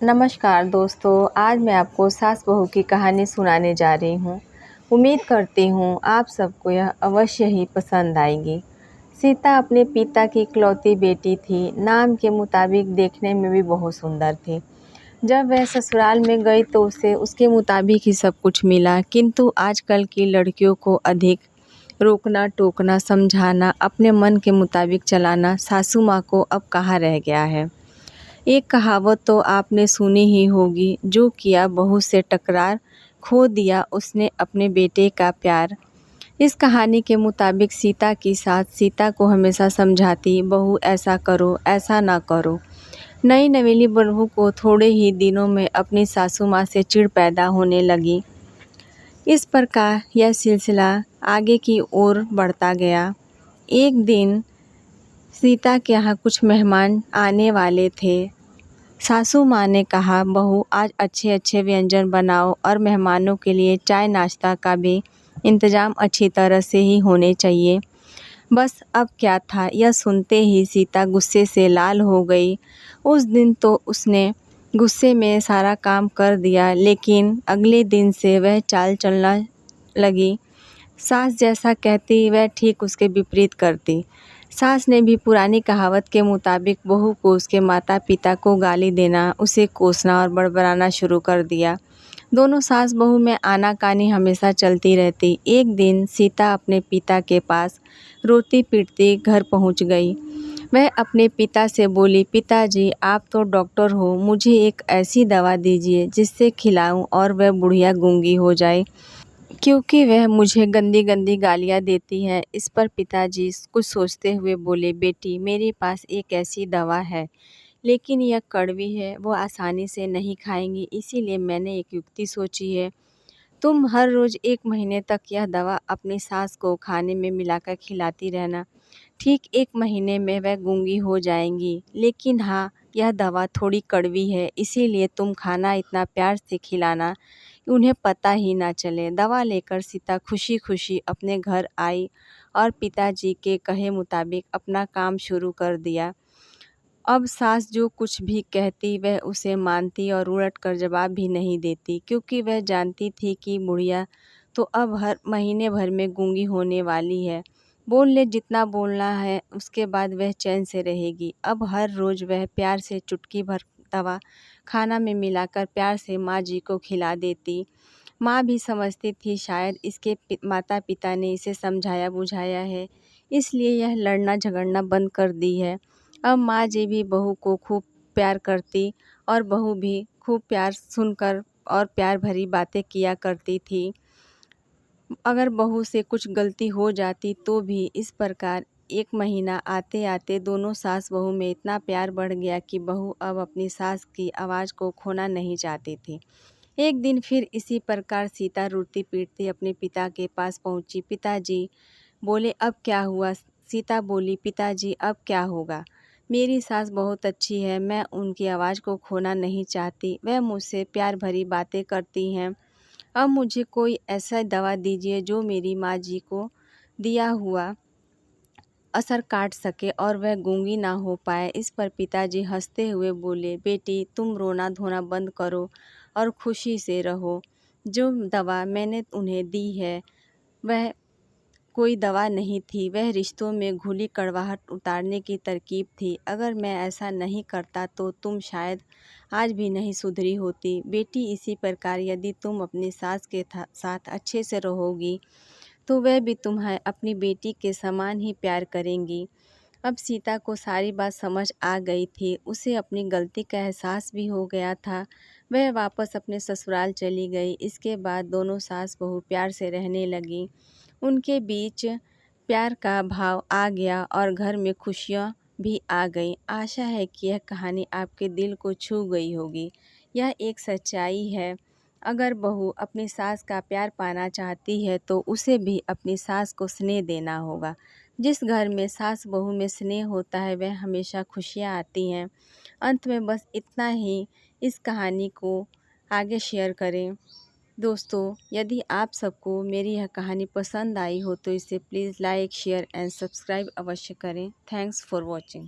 नमस्कार दोस्तों, आज मैं आपको सास बहू की कहानी सुनाने जा रही हूँ। उम्मीद करती हूँ आप सबको यह अवश्य ही पसंद आएगी। सीता अपने पिता की इकलौती बेटी थी। नाम के मुताबिक देखने में भी बहुत सुंदर थी। जब वह ससुराल में गई तो उसे उसके मुताबिक ही सब कुछ मिला, किंतु आजकल की लड़कियों को अधिक रोकना टोकना, समझाना, अपने मन के मुताबिक चलाना सासू माँ को अब कहाँ रह गया है। एक कहावत तो आपने सुनी ही होगी, जो किया बहू से टकरार, खो दिया उसने अपने बेटे का प्यार। इस कहानी के मुताबिक सीता की सास सीता को हमेशा समझाती, बहू ऐसा करो, ऐसा ना करो। नई नवेली बहू को थोड़े ही दिनों में अपनी सासू माँ से चिढ़ पैदा होने लगी। इस प्रकार यह सिलसिला आगे की ओर बढ़ता गया। एक दिन सीता के यहाँ कुछ मेहमान आने वाले थे। सासू माँ ने कहा, बहू आज अच्छे अच्छे व्यंजन बनाओ और मेहमानों के लिए चाय नाश्ता का भी इंतज़ाम अच्छी तरह से ही होने चाहिए। बस अब क्या था, यह सुनते ही सीता गुस्से से लाल हो गई। उस दिन तो उसने गुस्से में सारा काम कर दिया, लेकिन अगले दिन से वह चाल चलना लगी। सास जैसा कहती वह ठीक उसके विपरीत करती। सास ने भी पुरानी कहावत के मुताबिक बहू को उसके माता पिता को गाली देना, उसे कोसना और बड़बड़ाना शुरू कर दिया। दोनों सास बहू में आनाकानी हमेशा चलती रहती। एक दिन सीता अपने पिता के पास रोती पीटती घर पहुंच गई। वह अपने पिता से बोली, पिताजी आप तो डॉक्टर हो, मुझे एक ऐसी दवा दीजिए जिससे खिलाऊं और वह बुढ़िया गूंगी हो जाए, क्योंकि वह मुझे गंदी गंदी गालियाँ देती है। इस पर पिताजी कुछ सोचते हुए बोले, बेटी मेरे पास एक ऐसी दवा है, लेकिन यह कड़वी है, वो आसानी से नहीं खाएंगी, इसीलिए मैंने एक युक्ति सोची है। तुम हर रोज़ 1 महीने तक यह दवा अपनी सास को खाने में मिलाकर खिलाती रहना। ठीक 1 महीने में वह गूंगी हो जाएंगी। लेकिन हाँ, यह दवा थोड़ी कड़वी है, इसीलिए तुम खाना इतना प्यार से खिलाना उन्हें पता ही ना चले। दवा लेकर सीता खुशी खुशी अपने घर आई और पिताजी के कहे मुताबिक अपना काम शुरू कर दिया। अब सास जो कुछ भी कहती वह उसे मानती और उलट कर जवाब भी नहीं देती, क्योंकि वह जानती थी कि बुढ़िया तो अब हर महीने भर में गूंगी होने वाली है। बोल ले जितना बोलना है, उसके बाद वह चैन से रहेगी। अब हर रोज़ वह प्यार से चुटकी भर दवा खाना में मिलाकर प्यार से माँ जी को खिला देती। माँ भी समझती थी शायद इसके माता पिता ने इसे समझाया बुझाया है, इसलिए यह लड़ना झगड़ना बंद कर दी है। अब माँ जी भी बहू को खूब प्यार करती और बहू भी खूब प्यार सुनकर और प्यार भरी बातें किया करती थी। अगर बहू से कुछ गलती हो जाती तो भी इस प्रकार 1 महीना आते आते दोनों सास बहू में इतना प्यार बढ़ गया कि बहू अब अपनी सास की आवाज़ को खोना नहीं चाहती थी। एक दिन फिर इसी प्रकार सीता रोती पीटती अपने पिता के पास पहुंची। पिताजी बोले, अब क्या हुआ? सीता बोली, पिताजी अब क्या होगा? मेरी सास बहुत अच्छी है, मैं उनकी आवाज़ को खोना नहीं चाहती, वह मुझसे प्यार भरी बातें करती हैं। अब मुझे कोई ऐसा दवा दीजिए जो मेरी माँ जी को दिया हुआ असर काट सके और वह गूंगी ना हो पाए। इस पर पिताजी हंसते हुए बोले, बेटी तुम रोना धोना बंद करो और खुशी से रहो। जो दवा मैंने उन्हें दी है वह कोई दवा नहीं थी, वह रिश्तों में घुली कड़वाहट उतारने की तरकीब थी। अगर मैं ऐसा नहीं करता तो तुम शायद आज भी नहीं सुधरी होती। बेटी इसी प्रकार यदि तुम अपनी सास के साथ अच्छे से रहोगी तो वह भी तुम्हें अपनी बेटी के समान ही प्यार करेंगी। अब सीता को सारी बात समझ आ गई थी। उसे अपनी गलती का एहसास भी हो गया था। वह वापस अपने ससुराल चली गई। इसके बाद दोनों सास बहू प्यार से रहने लगी। उनके बीच प्यार का भाव आ गया और घर में खुशियाँ भी आ गईं। आशा है कि यह कहानी आपके दिल को छू गई होगी। यह एक सच्चाई है। अगर बहू अपनी सास का प्यार पाना चाहती है तो उसे भी अपनी सास को स्नेह देना होगा। जिस घर में सास बहू में स्नेह होता है वह हमेशा खुशियाँ आती हैं। अंत में बस इतना ही, इस कहानी को आगे शेयर करें। दोस्तों, यदि आप सबको मेरी यह कहानी पसंद आई हो तो इसे please like share and subscribe अवश्य करें। Thanks for watching.